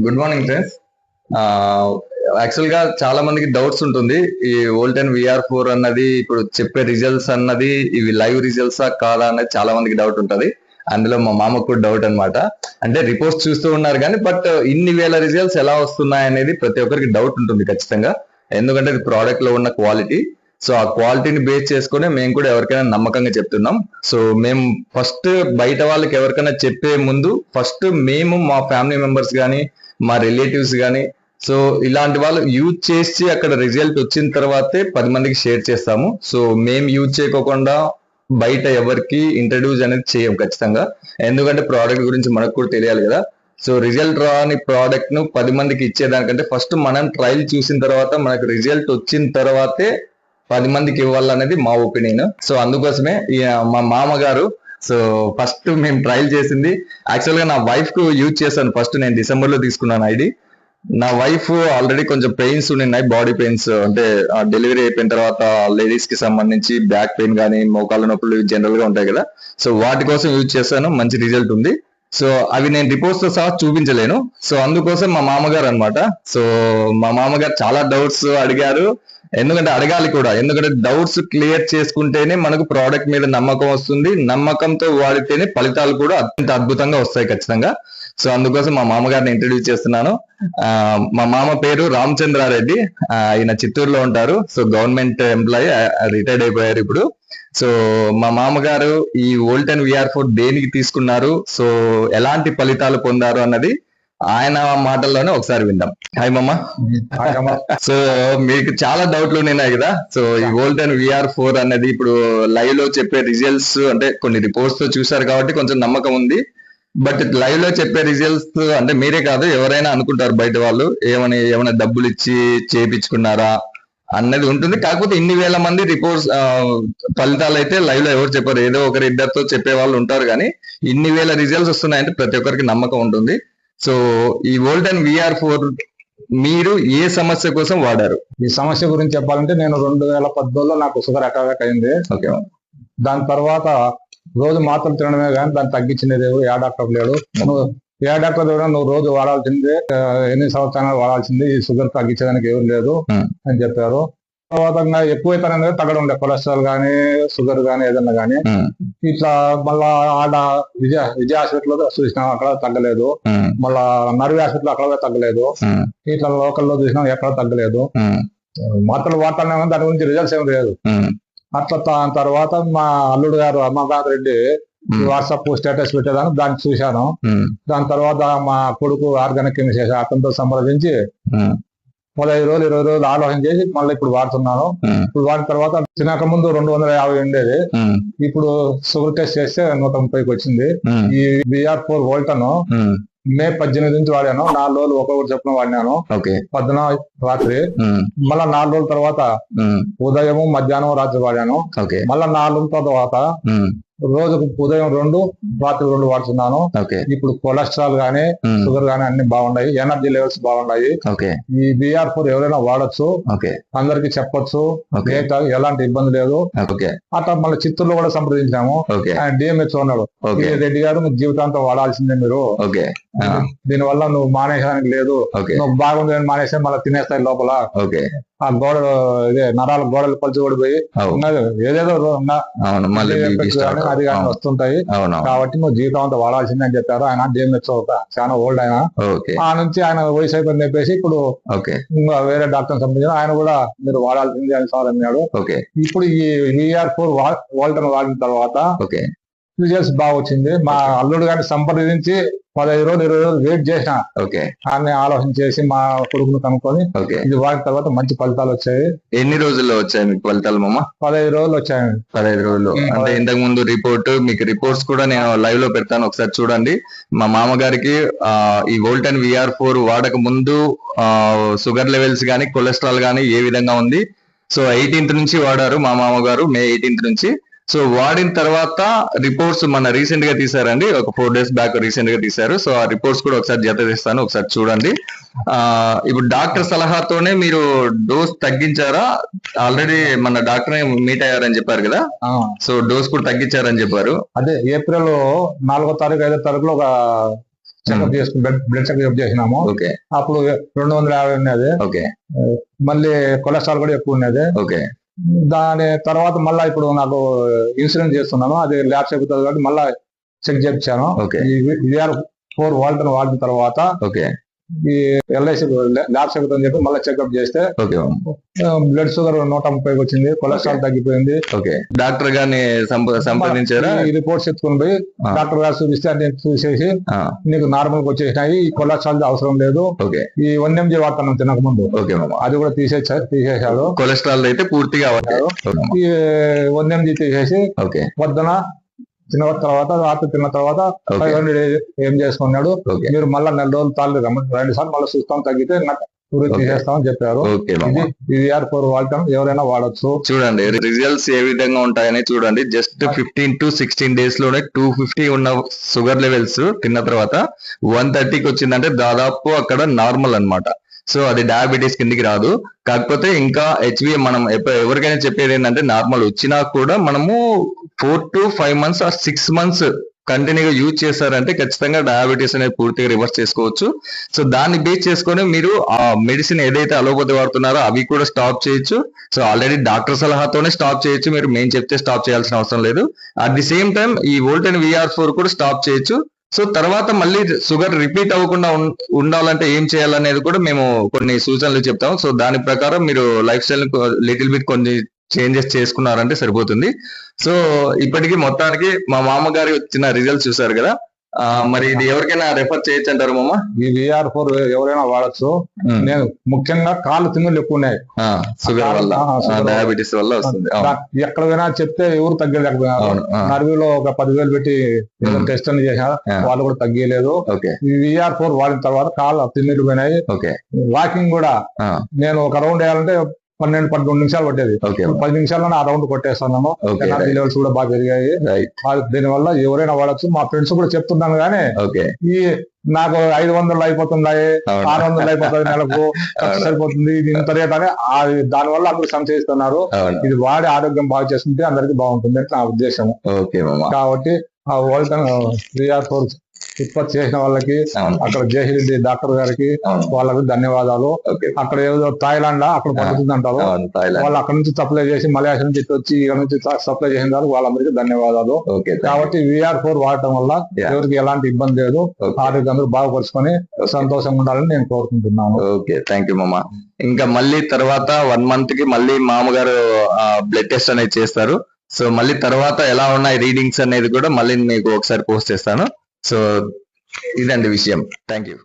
Good morning friends. Actual గా చాలా మందికి డౌట్స్ ఉంటుంది. ఈ వోల్టెన్ VR4 అన్నది ఇప్పుడు చెప్పే రిజల్ట్స్ అన్నది ఇవి లైవ్ రిజల్ట్సా కాదా అనేది చాలా మందికి డౌట్ ఉంటది. అందులో మా మామకు కూడా డౌట్ అన్నమాట. అంటే రిపోర్ట్స్ చూస్తూ ఉన్నారు కానీ బట్ ఇన్ని వేల రిజల్ట్స్ ఎలా వస్తున్నాయి అనేది ప్రతి ఒక్కరికి డౌట్ ఉంటుంది ఖచ్చితంగా. ఎందుకంటే ఇది ప్రోడక్ట్ లో ఉన్న క్వాలిటీ. సో ఆ క్వాలిటీని బేస్ చేసుకుని మేము కూడా ఎవరికైనా నమ్మకంగా చెప్తున్నాం. సో మేము ఫస్ట్ బయట వాళ్ళకి ఎవరికైనా చెప్పే ముందు ఫస్ట్ మేము మా ఫ్యామిలీ మెంబర్స్ కానీ మా రిలేటివ్స్ కానీ సో ఇలాంటి వాళ్ళు యూజ్ చేసి అక్కడ రిజల్ట్ వచ్చిన తర్వాతే 10 మందికి షేర్ చేస్తాము. సో మేము యూజ్ చేయకోకుండా బయట ఎవరికి ఇంట్రడ్యూస్ అనేది చేయం ఖచ్చితంగా. ఎందుకంటే ప్రోడక్ట్ గురించి మనకు కూడా తెలియాలి కదా. సో రిజల్ట్ రాని ప్రోడక్ట్ ను 10 మందికి ఇచ్చేదానికంటే ఫస్ట్ మనం ట్రయల్ చూసిన తర్వాత మనకు రిజల్ట్ వచ్చిన తర్వాతే 10 మందికి ఇవ్వాలనేది మా ఒపీనియన్. సో అందుకోసమే మా మామగారు సో ఫస్ట్ మేము ట్రయల్ చేసింది యాక్చువల్ గా నా వైఫ్ కు యూజ్ చేశాను. ఫస్ట్ నేను డిసెంబర్ లో తీసుకున్నాను ఐడి. నా వైఫ్ ఆల్రెడీ కొంచెం పెయిన్స్ ఉన్నాయి, బాడీ పెయిన్స్. అంటే డెలివరీ అయిపోయిన తర్వాత లేడీస్ కి సంబంధించి బ్యాక్ పెయిన్ కానీ మోకాళ్ళ నొప్పులు జనరల్ గా ఉంటాయి కదా. సో వాటి కోసం యూజ్ చేశాను, మంచి రిజల్ట్ ఉంది. సో అవి నేను రిపోర్ట్స్ తో సహా చూపించలేను. సో అందుకోసం మా మామగారు అనమాట. సో మా మామగారు చాలా డౌట్స్ అడిగారు. ఎందుకంటే అడగాలి కూడా, ఎందుకంటే డౌట్స్ క్లియర్ చేసుకుంటేనే మనకు ప్రోడక్ట్ మీద నమ్మకం వస్తుంది. నమ్మకంతో వాడితేనే ఫలితాలు కూడా అత్యంత అద్భుతంగా వస్తాయి ఖచ్చితంగా. సో అందుకోసం మా మామగారిని ఇంట్రడ్యూస్ చేస్తున్నాను. మా మామ పేరు రామచంద్రారెడ్డి. ఆయన చిత్తూరులో ఉంటారు. సో గవర్నమెంట్ ఎంప్లాయీ, రిటైర్డ్ అయిపోయారు ఇప్పుడు. సో మా మామగారు ఈ వోల్టెన్ VR4 దేనికి తీసుకున్నారు, సో ఎలాంటి ఫలితాలు పొందారు అన్నది ఆయన మాటల్లోనే ఒకసారి విందాం. హాయ్ మామ. సో మీకు చాలా డౌట్లు ఉన్నాయి కదా. సో ఈ వోల్టెన్ VR4 అనేది ఇప్పుడు లైవ్ లో చెప్పే రిజల్ట్స్ అంటే కొన్ని రిపోర్ట్స్ తో చూసారు కాబట్టి కొంచెం నమ్మకం ఉంది. బట్ లైవ్ లో చెప్పే రిజల్ట్స్ అంటే మీరే కాదు ఎవరైనా అనుకుంటారు బయట వాళ్ళు ఏమైనా డబ్బులు ఇచ్చి చేయించుకున్నారా అన్నది ఉంటుంది. కాకపోతే ఇన్ని వేల మంది రిపోర్ట్స్ ఫలితాలు అయితే లైవ్ లో ఎవరు చెప్పారు, ఏదో ఒకరి ఇద్దరితో చెప్పే వాళ్ళు ఉంటారు. కానీ ఇన్ని వేల రిజల్ట్స్ వస్తున్నాయంటే ప్రతి ఒక్కరికి నమ్మకం ఉంటుంది. సో ఈ వోల్టెన్ VR4 మీరు ఏ సమస్య కోసం వాడారు? ఈ సమస్య గురించి చెప్పాలంటే నేను 2018లో నాకు షుగర్ అటాక్ అయింది. ఓకే. దాని తర్వాత రోజు మాత్రలు తినడమే కానీ దాన్ని తగ్గించినది ఏ డాక్టర్ లేడు. నువ్వు ఏ డాక్టర్ దగ్గర నువ్వు రోజు వాడాల్సిందే, ఎన్ని సంవత్సరాలు వాడాల్సింది, ఈ షుగర్ తగ్గించేదానికి ఎవరు లేదు అని చెప్పారు. తర్వాత ఎక్కువైతే తగ్గడం ఉండే కొలెస్ట్రాల్ కానీ షుగర్ కానీ ఏదన్నా కానీ. ఇట్లా మళ్ళా ఆడ విజయ హాస్పిటల్ చూసినా అక్కడ తగ్గలేదు. మళ్ళా నర్వీ హాస్పిటల్ అక్కడ తగ్గలేదు. ఇట్లా లోకల్లో చూసినా ఎక్కడ తగ్గలేదు. మాత్రలు వాడుతున్నా కానీ దాని గురించి రిజల్ట్స్ ఏమి లేదు. అట్లా తర్వాత మా అల్లుడు గారు అమర్నాథ్ రెడ్డి వాట్సాప్ స్టేటస్ పెట్టేదాన్ని దాన్ని చూశాను. దాని తర్వాత మా కొడుకు ఆర్గానిక్ కెమిస్ట్ చేసి అతనితో సంప్రదించి 15 రోజులు 20 రోజులు ఆలోచన చేసి మళ్ళీ ఇప్పుడు వాడుతున్నాను. ఇప్పుడు వాడిన తర్వాత తినక ముందు 250 ఉండేది, ఇప్పుడు షుగర్ టెస్ట్ చేస్తే 130కి వచ్చింది. ఈ VR4 వోల్టన్ మే 18 నుంచి వాడాను. 4 రోజులు ఒక్కొక్కటి చొప్పున వాడినాను. 14 రాత్రి, మళ్ళా 4 రోజుల తర్వాత ఉదయం మధ్యాహ్నం రాత్రి వాడాను. మళ్ళా 4 రోజుల తర్వాత రోజుకు ఉదయం 2 రాత్రి 2 వాడుతున్నాను. ఇప్పుడు కొలెస్ట్రాల్ గానీ షుగర్ గానీ అన్ని బాగున్నాయి, ఎనర్జీ లెవెల్స్ బాగున్నాయి. ఈ VR4 ఎవరైనా వాడచ్చు, అందరికి చెప్పొచ్చు, ఎలాంటి ఇబ్బంది లేదు. అట్లా మళ్ళీ చిత్తూరులో కూడా సంప్రదించాము. ఆయన DMH ఉన్నాడు, రెడ్డి గారు మీకు జీవితాంతం వాడాల్సిందే, మీరు దీనివల్ల నువ్వు మానేసానికి లేదు, నువ్వు బాగుంది అని మానేస్తే మళ్ళీ తినేస్తాయి లోపల. ఆ గోడ ఇదే నరాల గోడలు పలుచు పడిపోయి ఏదేదో అది కానీ వస్తుంటాయి, కాబట్టి నువ్వు జీవితం వాడాల్సిందే అని చెప్పారు. ఆయన DMH చాలా ఓల్డ్ ఆయన. ఆ నుంచి ఆయన వయసు అయిపోయింది చెప్పేసి ఇప్పుడు వేరే డాక్టర్ సంబంధించిన ఆయన కూడా మీరు వాడాల్సిందే అని సార్ అన్నాడు. ఇప్పుడు ఈ VR4 వోల్టన్ వాడిన తర్వాత రిజల్ట్స్ బాగా వచ్చింది. మా అల్లుడు గారిని సంప్రదించి 15 రోజులు 20 రోజులు వెయిట్ చేసిన, ఆయన ఆలోచన చేసి మా కొడుకును కనుక్కొని ఇది వాడిన తర్వాత మంచి ఫలితాలు వచ్చాయి. ఎన్ని రోజుల్లో వచ్చాయి మీకు ఫలితాలు మామ? 15 రోజులు వచ్చాయి. 15 రోజులు అంటే ఇంతకు ముందు మీకు రిపోర్ట్స్ కూడా నేను లైవ్ లో పెడతాను, ఒకసారి చూడండి. మా మామగారికి ఈ వోల్టెన్ VR4 వాడక ముందు షుగర్ లెవెల్స్ కానీ కొలెస్ట్రాల్ కానీ ఏ విధంగా ఉంది. సో 18th నుంచి వాడారు మా మామగారు, మే 18th నుంచి. సో వాడిన తర్వాత రిపోర్ట్స్ మన రీసెంట్ గా తీసారండి, ఒక 4 days బ్యాక్ రీసెంట్ గా తీశారు. సో ఆ రిపోర్ట్స్ కూడా ఒకసారి జత తీస్తాను, ఒకసారి చూడండి. ఇప్పుడు డాక్టర్ సలహాతోనే మీరు డోస్ తగ్గించారా? ఆల్రెడీ మన డాక్టర్ మీట్ అయ్యారని చెప్పారు కదా, సో డోస్ కూడా తగ్గించారని చెప్పారు. అదే ఏప్రిల్ 4వ తారీఖు 5వ తారీఖులో ఒక చెకప్ చేసుకుని బ్లడ్ చెకప్ చేసినాము. ఓకే అప్పుడు 250 ఉన్నది. ఓకే మళ్ళీ కొలెస్ట్రాల్ కూడా ఎక్కువ ఉన్నది. ఓకే దాని తర్వాత మళ్ళీ ఇప్పుడు నాకు ఇన్సూరెన్స్ చేస్తున్నాను, అది ల్యాబ్స్ అయిపోతుంది కాబట్టి మళ్ళీ చెక్ చేయించాను. ఓకే VR4 వాడిన తర్వాత ఓకే ఈ LIC ల్యాబ్స్ అయిపోతుందని చెప్పి మళ్ళీ చెకప్ చేస్తే ఓకే బ్లడ్ షుగర్ 130 వచ్చింది, కొలెస్ట్రాల్ తగ్గిపోయింది. ఓకే డాక్టర్ గారిని సంప్రదించారా? ఈ రిపోర్ట్స్ ఎత్తుకుని పోయి డాక్టర్ గారు చూపిస్తే అన్ని చూసేసి నీకు నార్మల్ గా వచ్చేసినాయి, ఈ కొలెస్ట్రాల్ అవసరం లేదు, ఓకే ఈ 1mg వాడుతున్నాం తినక ముందు, ఓకే అది కూడా తీసేశాడు. కొలెస్ట్రాల్ అయితే పూర్తిగా ఈ 1mg తీసేసి ఓకే పొద్దున తిన్న తర్వాత రాత్రి తిన్న తర్వాత 500 ఏం చేసుకున్నాడు. మీరు మళ్ళీ 4 రోజులు తాళ్ళు రండి సార్, మళ్ళీ చూస్తాం, తగ్గితే తీసేస్తామని చెప్పారు. ఇది VR4 వాడటం ఎవరైనా వాడచ్చు. చూడండి రిజల్ట్స్ ఏ విధంగా ఉంటాయని చూడండి. జస్ట్ 15 to 16 days లోనే 250 ఉన్న షుగర్ లెవెల్స్ తిన్న తర్వాత 130కి వచ్చిందంటే దాదాపు అక్కడ నార్మల్ అన్నమాట. సో అది డయాబెటీస్ కిందికి రాదు. కాకపోతే ఇంకా HbA మనం ఎవరికైనా చెప్పేది ఏంటంటే నార్మల్ వచ్చినా కూడా మనము 4 to 5 months ఆర్ 6 months కంటిన్యూగా యూజ్ చేశారంటే ఖచ్చితంగా డయాబెటీస్ అనేది పూర్తిగా రివర్స్ చేసుకోవచ్చు. సో దాన్ని బేస్ చేసుకొని మీరు ఆ మెడిసిన్ ఏదైతే అలోపతి వాడుతున్నారో అవి కూడా స్టాప్ చేయొచ్చు. సో ఆల్రెడీ డాక్టర్ సలహాతోనే స్టాప్ చేయొచ్చు, మీరు మేము చెప్తే స్టాప్ చేయాల్సిన అవసరం లేదు. అట్ ది సేమ్ టైం ఈ వోల్టెన్ VR4 కూడా స్టాప్ చేయొచ్చు. సో తర్వాత మళ్ళీ షుగర్ రిపీట్ అవ్వకుండా ఉండాలంటే ఏం చేయాలనేది కూడా మేము కొన్ని సూచనలు చెప్తాం. సో దాని ప్రకారం మీరు లైఫ్ స్టైల్ లిటిల్ బిట్ కొన్ని చేంజెస్ చేసుకున్నారంటే సరిపోతుంది. సో ఇప్పటికీ మొత్తానికి మా మామగారి వచ్చిన రిజల్ట్స్ చూసారు కదా, మరి ఇది ఎవరికైనా రెఫర్ చేయొచ్చు అంటారు మామ? ఈ VR4 ఎవరైనా వాడచ్చు. నేను ముఖ్యంగా కాళ్ళు తిన్నులు ఎక్కువ ఉన్నాయి, షుగర్ వల్ల, డయాబెటీస్ వల్ల వస్తుంది. ఎక్కడ పోయినా చెప్తే ఎవరు తగ్గలేకపోయినారు. నర్వీలో ఒక 10,000 పెట్టి టెస్ట్ అని చేసినారు, వాళ్ళు కూడా తగ్గలేదు. ఈ VR4 వాడిన తర్వాత కాళ్ళు తిన్నులు పోయినాయి. వాకింగ్ కూడా నేను ఒక రౌండ్ వేయాలంటే 12-13 నిమిషాలు పట్టేది, 10 నిమిషాల్లోనే ఆ రౌండ్ కొట్టేస్తున్నాను. ఎనర్జీ లెవెల్స్ కూడా బాగా పెరిగాయి. దీనివల్ల ఎవరైనా వాడచ్చు. మా ఫ్రెండ్స్ కూడా చెప్తున్నాను కానీ ఈ నాకు 500 అయిపోతున్నాయి, 600 అయిపోతుంది, నెలకు సరిపోతుంది, ఇది ఇంత రేట్ అని దాని వల్ల అందరూ సంశయిస్తున్నారు. ఇది వాడి ఆరోగ్యం బాగా చేసుకుంటే అందరికి బాగుంటుంది అని నా ఉద్దేశం. కాబట్టి ఆ వోల్టన్ VR4 ఉత్పత్తి చేసిన వాళ్ళకి, అక్కడ జేహిరెడ్డి డాక్టర్ గారికి వాళ్ళకి ధన్యవాదాలు. అక్కడ ఏదో థాయిలాండ్ అక్కడ పడుతుంది అంటారు, వాళ్ళు అక్కడ నుంచి సప్లై చేసి మలేషియా నుంచి వచ్చి ఇక్కడ నుంచి సప్లై చేసిన వాళ్ళకి వాళ్ళందరికీ ధన్యవాదాలు. కాబట్టి VR4 వాడటం వల్ల ఎవరికి ఎలాంటి ఇబ్బంది లేదు, ఆరోగ్యం అందరూ బాగుపరుచుకొని సంతోషంగా ఉండాలని నేను కోరుకుంటున్నాను. ఓకే, థ్యాంక్ యూ మామ. ఇంకా మళ్ళీ తర్వాత 1 month కి మళ్ళీ మామగారు బ్లడ్ టెస్ట్ అనేది చేస్తారు. సో మళ్ళీ తర్వాత ఎలా ఉన్నాయి రీడింగ్స్ అనేది కూడా మళ్ళీ మీకు ఒకసారి పోస్ట్ చేస్తాను. సో ఇదండి విషయం. Thank you.